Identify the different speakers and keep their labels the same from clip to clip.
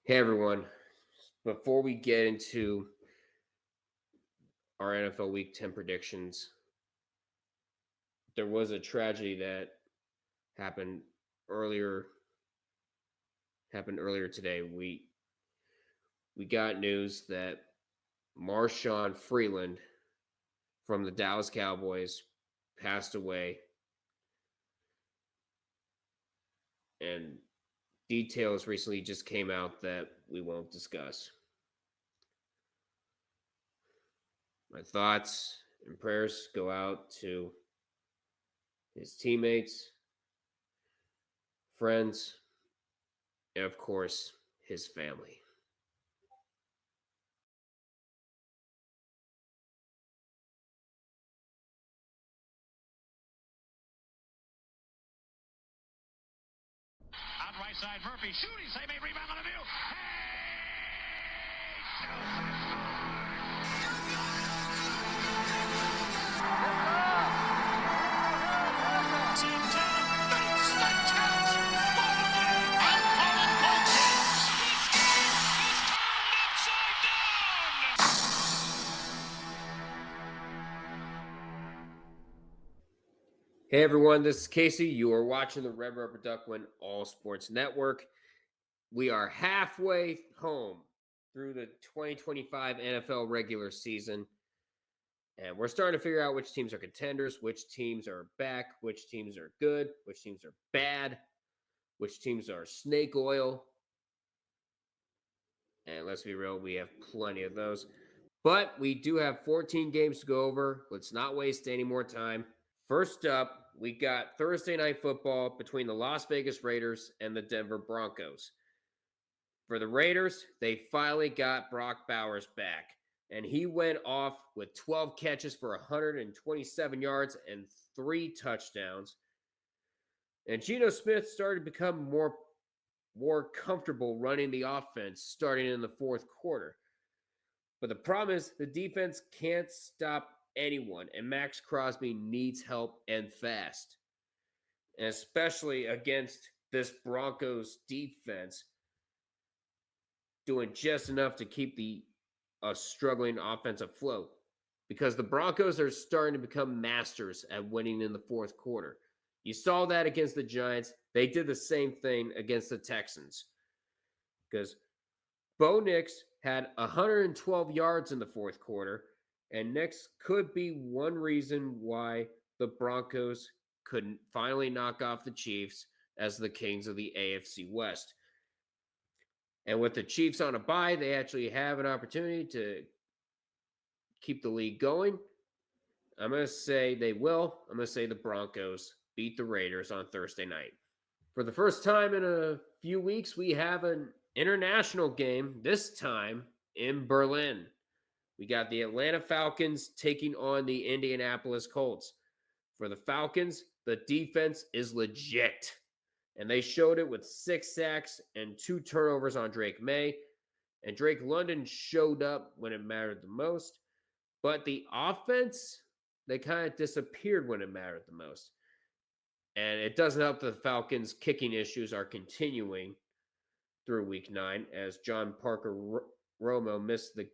Speaker 1: Hey everyone, before we get into our NFL Week 10 predictions, there was a tragedy that happened earlier happened earlier today. We got news that Marshawn Freeland from the Dallas Cowboys passed away, and details recently just came out that we won't discuss. My thoughts and prayers go out to his teammates, friends, and of course, his family.
Speaker 2: Out right side, Murphy shooting, save a rebound on the view.
Speaker 1: Hey everyone, this is Casey. You are watching the Red Rubber Duckman All Sports Network. We are halfway home through the 2025 NFL regular season, and we're starting to figure out which teams are contenders, which teams are back, which teams are good, which teams are bad, which teams are snake oil. And let's be real, we have plenty of those. But we do have 14 games to go over. Let's not waste any more time. First up, we got Thursday night football between the Las Vegas Raiders and the Denver Broncos. For the Raiders, they finally got Brock Bowers back, and he went off with 12 catches for 127 yards and 3 touchdowns. And Geno Smith started to become more comfortable running the offense starting in the fourth quarter. But the problem is the defense can't stop anyone, and Max Crosby needs help and fast. And especially against this Broncos defense, doing just enough to keep the struggling offense afloat. Because the Broncos are starting to become masters at winning in the fourth quarter. You saw that against the Giants. They did the same thing against the Texans. Because Bo Nix had 112 yards in the fourth quarter, and Nix could be one reason why the Broncos couldn't finally knock off the Chiefs as the kings of the AFC West. And with the Chiefs on a bye, they actually have an opportunity to keep the league going. I'm going to say they will. I'm going to say the Broncos beat the Raiders on Thursday night. For the first time in a few weeks, we have an international game, this time in Berlin. We got the Atlanta Falcons taking on the Indianapolis Colts. For the Falcons, the defense is legit, and they showed it with 6 sacks and 2 turnovers on Drake May. And Drake London showed up when it mattered the most, but the offense, they kind of disappeared when it mattered the most. And it doesn't help that the Falcons' kicking issues are continuing through Week 9 as John Parker Romo missed the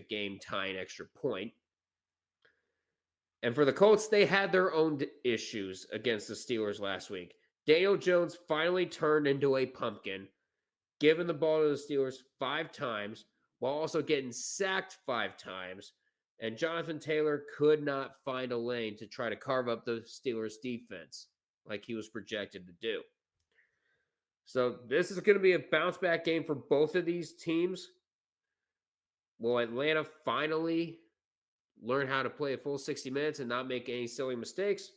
Speaker 1: game tying extra point. And for the Colts, they had their own issues against the Steelers last week. Daniel Jones finally turned into a pumpkin, giving the ball to the Steelers 5 times while also getting sacked 5 times. And Jonathan Taylor could not find a lane to try to carve up the Steelers' defense like he was projected to do. So this is going to be a bounce-back game for both of these teams. Will Atlanta finally learn how to play a full 60 minutes and not make any silly mistakes?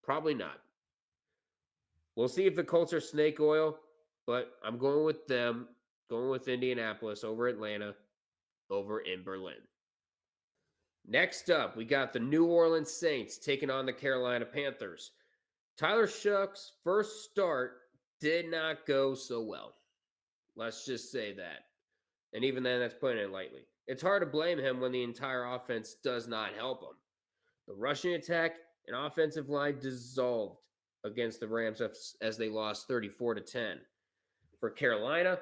Speaker 1: Probably not. We'll see if the Colts are snake oil, but I'm going with them, going with Indianapolis over Atlanta, over in Berlin. Next up, we got the New Orleans Saints taking on the Carolina Panthers. Tyler Shuck's first start did not go so well. Let's just say that. And even then, that's putting it lightly. It's hard to blame him when the entire offense does not help him. The rushing attack and offensive line dissolved against the Rams as they lost 34-10. For Carolina,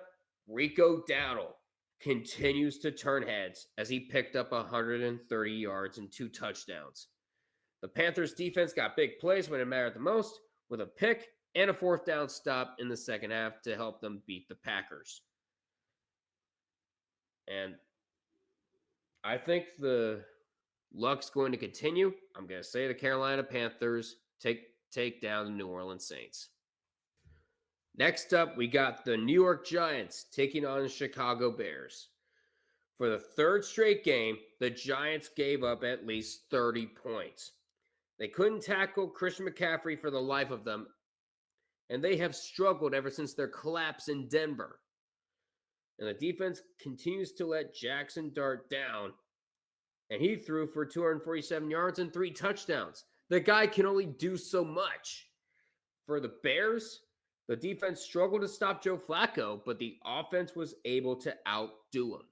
Speaker 1: Rico Dowdle continues to turn heads as he picked up 130 yards and 2 touchdowns. The Panthers defense got big plays when it mattered the most, with a pick and a 4th down stop in the second half to help them beat the Packers. And I think the luck's going to continue. I'm going to say the Carolina Panthers take down the New Orleans Saints. Next up, we got the New York Giants taking on the Chicago Bears. For the 3rd straight game, the Giants gave up at least 30 points. They couldn't tackle Christian McCaffrey for the life of them, and they have struggled ever since their collapse in Denver. And the defense continues to let Jackson Dart down, and he threw for 247 yards and 3 touchdowns. The guy can only do so much. For the Bears, the defense struggled to stop Joe Flacco, but the offense was able to outdo him.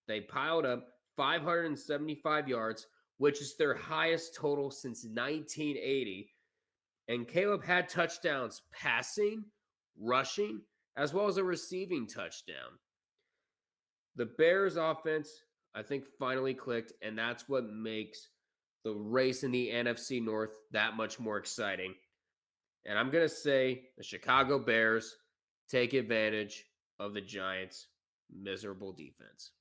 Speaker 1: They piled up 575 yards, which is their highest total since 1980. And Caleb had touchdowns passing, rushing, as well as a receiving touchdown. The Bears offense, I think, finally clicked, and that's what makes the race in the NFC North that much more exciting. And I'm going to say the Chicago Bears take advantage of the Giants' miserable defense.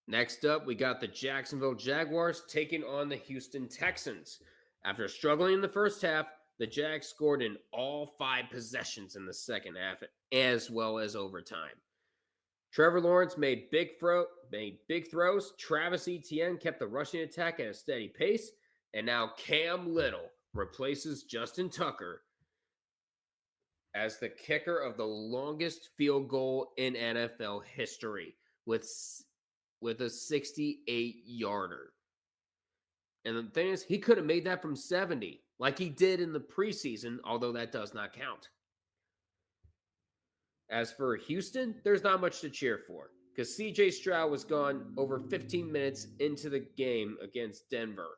Speaker 1: Next up, we got the Jacksonville Jaguars taking on the Houston Texans. After struggling in the first half, the Jags scored in all 5 possessions in the second half, as well as overtime. Trevor Lawrence made big throws. Travis Etienne kept the rushing attack at a steady pace. And now Cam Little replaces Justin Tucker as the kicker of the longest field goal in NFL history with a 68-yarder. And the thing is, he could have made that from 70, like he did in the preseason, although that does not count. As for Houston, there's not much to cheer for, because CJ Stroud was gone over 15 minutes into the game against Denver.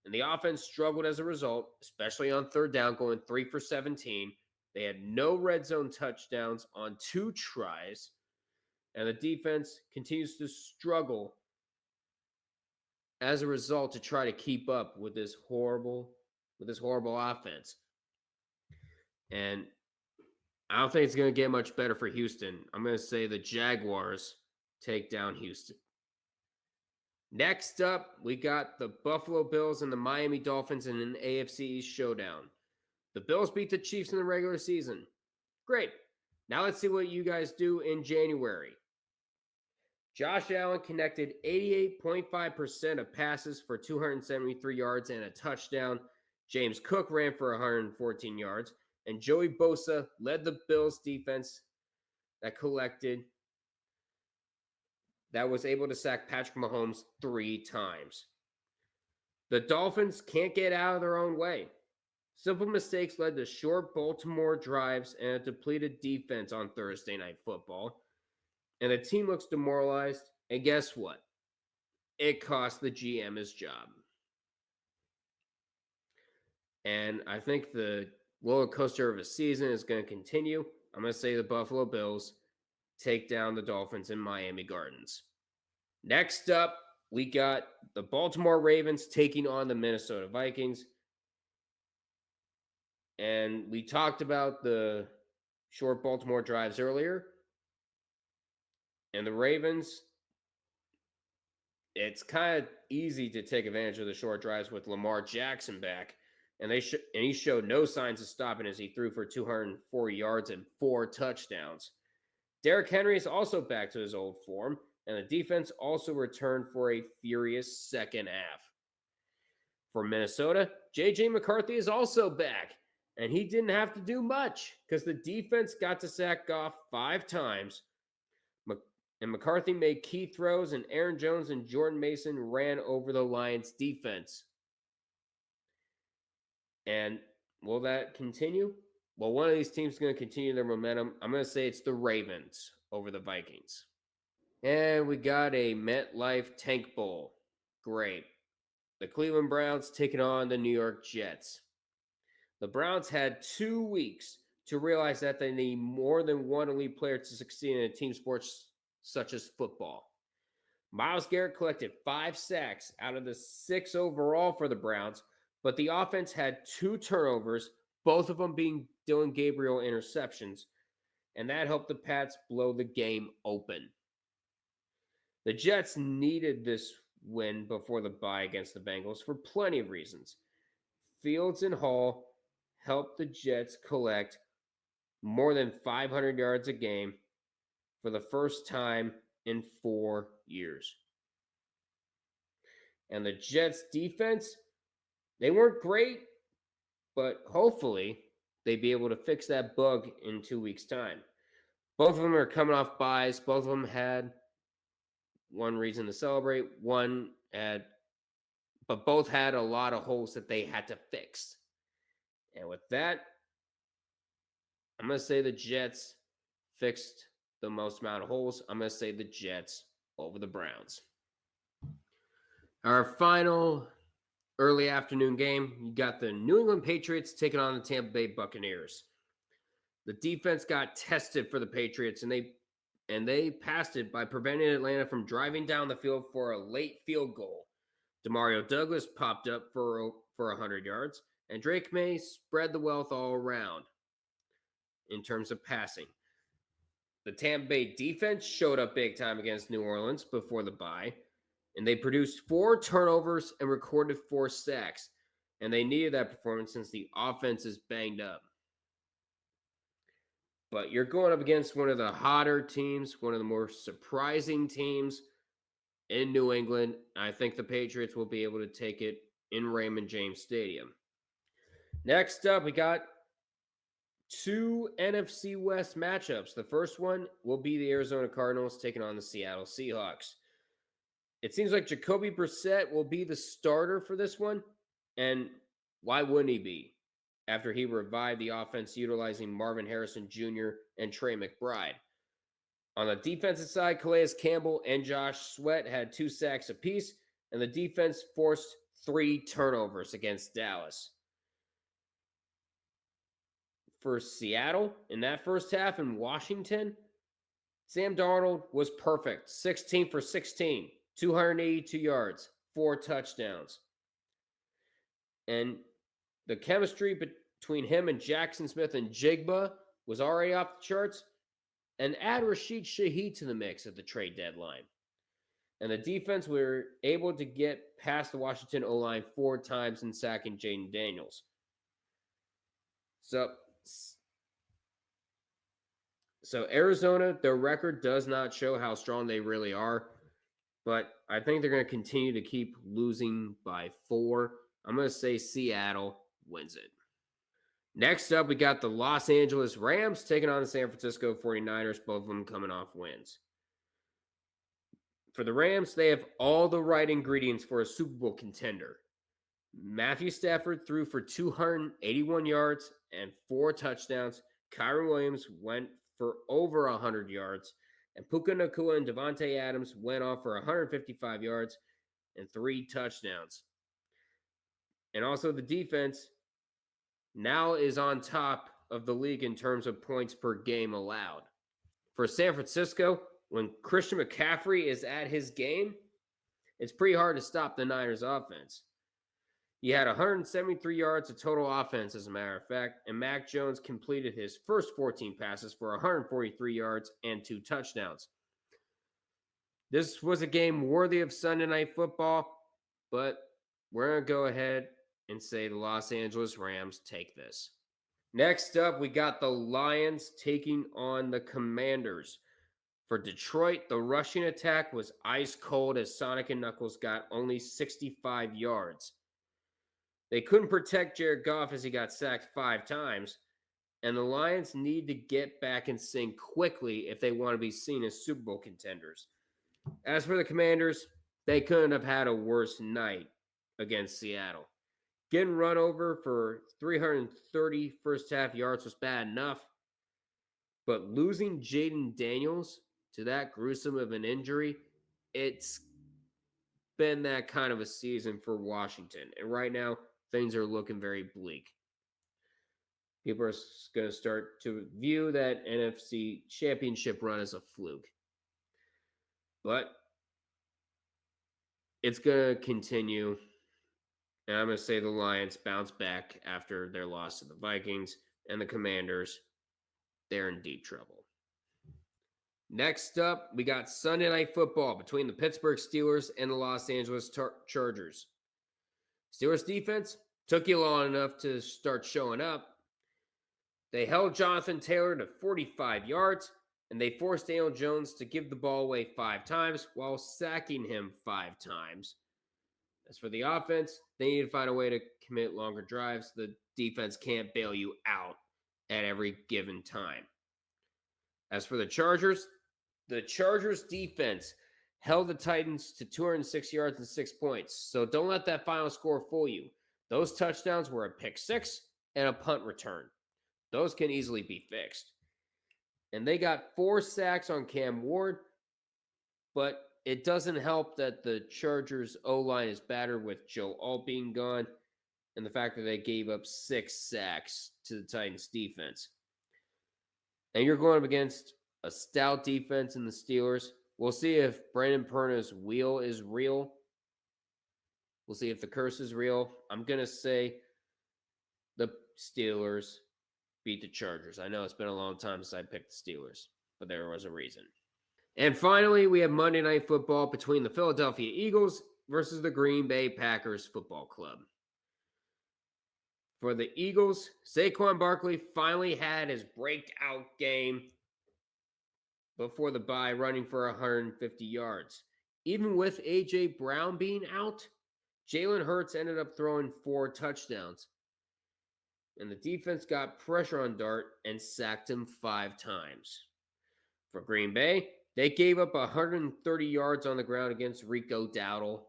Speaker 1: And the offense struggled as a result, especially on 3rd down, going 3 for 17. They had no red zone touchdowns on 2 tries. And the defense continues to struggle as a result to try to keep up with this horrible offense. And I don't think it's going to get much better for Houston. I'm going to say the Jaguars take down Houston. Next up, we got the Buffalo Bills and the Miami Dolphins in an AFC East showdown. The Bills beat the Chiefs in the regular season. Great. Now let's see what you guys do in January. Josh Allen connected 88.5% of passes for 273 yards and a touchdown. James Cook ran for 114 yards. And Joey Bosa led the Bills defense that was able to sack Patrick Mahomes 3 times. The Dolphins can't get out of their own way. Simple mistakes led to short Baltimore drives and a depleted defense on Thursday Night Football. And the team looks demoralized. And guess what? It cost the GM his job. And I think the roller coaster of a season is going to continue. I'm going to say the Buffalo Bills take down the Dolphins in Miami Gardens. Next up, we got the Baltimore Ravens taking on the Minnesota Vikings. And we talked about the short Baltimore drives earlier. And the Ravens, it's kind of easy to take advantage of the short drives with Lamar Jackson back. And he showed no signs of stopping as he threw for 204 yards and 4 touchdowns. Derrick Henry is also back to his old form, and the defense also returned for a furious second half. For Minnesota, J.J. McCarthy is also back, and he didn't have to do much because the defense got to sack Goff 5 times. And McCarthy made key throws, and Aaron Jones and Jordan Mason ran over the Lions' defense. And will that continue? Well, one of these teams is going to continue their momentum. I'm going to say it's the Ravens over the Vikings. And we got a MetLife Tank Bowl. Great. The Cleveland Browns taking on the New York Jets. The Browns had 2 weeks to realize that they need more than one elite player to succeed in a team sport such as football. Myles Garrett collected 5 sacks out of the 6 overall for the Browns, but the offense had 2 turnovers, both of them being Dylan Gabriel interceptions, and that helped the Pats blow the game open. The Jets needed this win before the bye against the Bengals for plenty of reasons. Fields and Hall helped the Jets collect more than 500 yards a game for the first time in 4 years. And the Jets defense, they weren't great, but hopefully they'd be able to fix that bug in 2 weeks' time. Both of them are coming off buys. Both of them had one reason to celebrate. But both had a lot of holes that they had to fix. And with that, I'm going to say the Jets fixed the most amount of holes. I'm going to say the Jets over the Browns. Our final early afternoon game, you got the New England Patriots taking on the Tampa Bay Buccaneers. The defense got tested for the Patriots, and they passed it by preventing Atlanta from driving down the field for a late field goal. Demario Douglas popped up for 100 yards, and Drake May spread the wealth all around in terms of passing. The Tampa Bay defense showed up big time against New Orleans before the bye, and they produced 4 turnovers and recorded 4 sacks, and they needed that performance since the offense is banged up. But you're going up against one of the hotter teams, one of the more surprising teams in New England. I think the Patriots will be able to take it in Raymond James Stadium. Next up, we got 2 NFC West matchups. The first one will be the Arizona Cardinals taking on the Seattle Seahawks. It seems like Jacoby Brissett will be the starter for this one, and why wouldn't he be? After he revived the offense utilizing Marvin Harrison Jr. and Trey McBride. On the defensive side, Calais Campbell and Josh Sweat had 2 sacks apiece, and the defense forced 3 turnovers against Dallas. For Seattle, in that first half in Washington, Sam Darnold was perfect. 16 for 16, 282 yards, 4 touchdowns. And the chemistry between him and Jackson Smith and Jigba was already off the charts. And add Rashid Shaheed to the mix at the trade deadline. And the defense were able to get past the Washington O-line 4 times in sacking Jaden Daniels. So Arizona, their record does not show how strong they really are. But I think they're going to continue to keep losing by 4. I'm going to say Seattle wins it. Next up, we got the Los Angeles Rams taking on the San Francisco 49ers, both of them coming off wins. For the Rams, they have all the right ingredients for a Super Bowl contender. Matthew Stafford threw for 281 yards and 4 touchdowns. Kyron Williams went for over 100 yards. And Puka Nacua and Devontae Adams went off for 155 yards and 3 touchdowns. And also the defense now is on top of the league in terms of points per game allowed. For San Francisco, when Christian McCaffrey is at his game, it's pretty hard to stop the Niners offense. He had 173 yards of total offense, as a matter of fact, and Mac Jones completed his first 14 passes for 143 yards and 2 touchdowns. This was a game worthy of Sunday Night Football, but we're going to go ahead and say the Los Angeles Rams take this. Next up, we got the Lions taking on the Commanders. For Detroit, the rushing attack was ice cold as Sonic and Knuckles got only 65 yards. They couldn't protect Jared Goff as he got sacked 5 times, and the Lions need to get back in sync quickly if they want to be seen as Super Bowl contenders. As for the Commanders, they couldn't have had a worse night against Seattle. Getting run over for 330 first half yards was bad enough, but losing Jaden Daniels to that gruesome of an injury, it's been that kind of a season for Washington. And right now, things are looking very bleak. People are going to start to view that NFC championship run as a fluke. But it's going to continue. And I'm going to say the Lions bounce back after their loss to the Vikings, and the Commanders, they're in deep trouble. Next up, we got Sunday Night Football between the Pittsburgh Steelers and the Los Angeles Chargers. Steelers defense took you long enough to start showing up. They held Jonathan Taylor to 45 yards, and they forced Daniel Jones to give the ball away 5 times while sacking him 5 times. As for the offense, they need to find a way to commit longer drives. The defense can't bail you out at every given time. As for the Chargers defense held the Titans to 206 yards and 6 points. So don't let that final score fool you. Those touchdowns were a pick 6 and a punt return. Those can easily be fixed. And they got 4 sacks on Cam Ward, but it doesn't help that the Chargers O-line is battered with Joe Alt being gone and the fact that they gave up 6 sacks to the Titans defense. And you're going up against a stout defense in the Steelers. We'll see if Brandon Perna's wheel is real. We'll see if the curse is real. I'm going to say the Steelers beat the Chargers. I know it's been a long time since I picked the Steelers, but there was a reason. And finally, we have Monday Night Football between the Philadelphia Eagles versus the Green Bay Packers Football Club. For the Eagles, Saquon Barkley finally had his breakout game before the bye, running for 150 yards. Even with A.J. Brown being out, Jalen Hurts ended up throwing 4 touchdowns. And the defense got pressure on Dart and sacked him 5 times. For Green Bay, they gave up 130 yards on the ground against Rico Dowdle.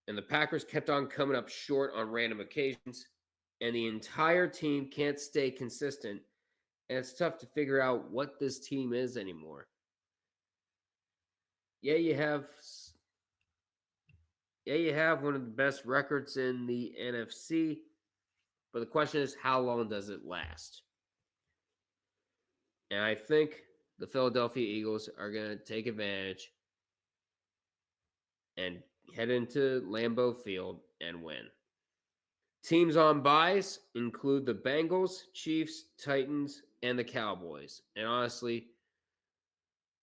Speaker 1: And the Packers kept on coming up short on random occasions. And the entire team can't stay consistent. And it's tough to figure out what this team is anymore. Yeah, you have one of the best records in the NFC. But the question is, how long does it last? And I think the Philadelphia Eagles are going to take advantage and head into Lambeau Field and win. Teams on buys include the Bengals, Chiefs, Titans, and the Cowboys. And honestly,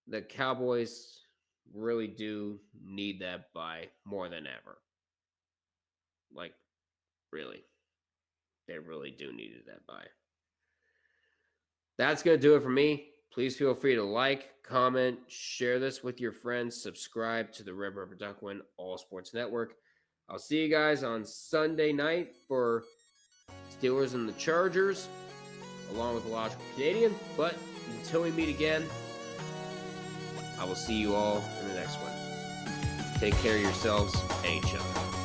Speaker 1: the Cowboys really do need that bye more than ever. Like, really. They really do need that bye. That's going to do it for me. Please feel free to like, comment, share this with your friends, subscribe to the Red Rubber Duckwind All Sports Network. I'll see you guys on Sunday night for Steelers and the Chargers, along with the Logical Canadian. But until we meet again, I will see you all in the next one. Take care of yourselves and each other.